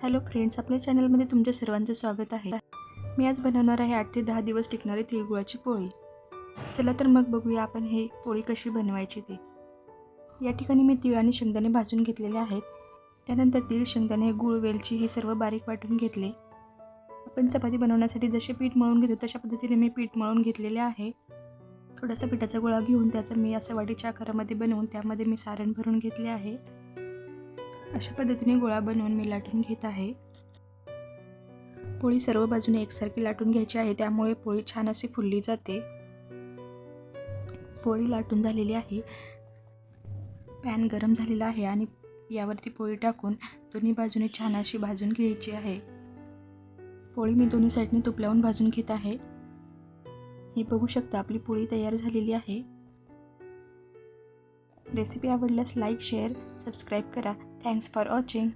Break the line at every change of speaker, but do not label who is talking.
Hello friends, आपल्या चॅनलमध्ये तुमच्या सर्वांचं स्वागत आहे. मी आज बनवणार आहे 8 ते 10 दिवस टिकणारी तिळगुळाची पोळी. चला तर मग बघूया आपण हे पोळी कशी बनवायची ते. या ठिकाणी मी तीळ आणि शेंगदाणे भाजून घेतलेले आहेत. त्यानंतर तीळ, शेंगदाणे, गूळ, वेलची हे सर्व बारीक वाटून घेतले. आपण चपाती बनवण्यासाठी जसे पीठ मळून घेतो तशा पद्धतीने मी पीठ मळून घेतलेले आहे. थोडासा पिठाचा गोळा घेऊन त्याचा मी असा वाटीच्या आकारामध्ये बनवून त्यामध्ये मी सारण भरून घेतले आहे. अशा पद्धतीने गोळा बनवून मी लाटून घेत आहे. पोळी सर्व बाजूने एकसारखी लाटून घ्यायची आहे, त्यामुळे पोळी छान अशी फुलली जाते. पोळी लाटून झालेली आहे. पॅन गरम झालेला आहे आणि यावरती पोळी टाकून दोन्ही बाजूने छान अशी भाजून घ्यायची आहे. पोळी मी दोन्ही साईडने तूप लावून भाजून घेत आहे. हे बघू शकता, आपली पोळी तयार झालेली आहे. रेसिपी आवडल्यास लाईक, शेअर, सबस्क्राईब करा. Thanks for watching.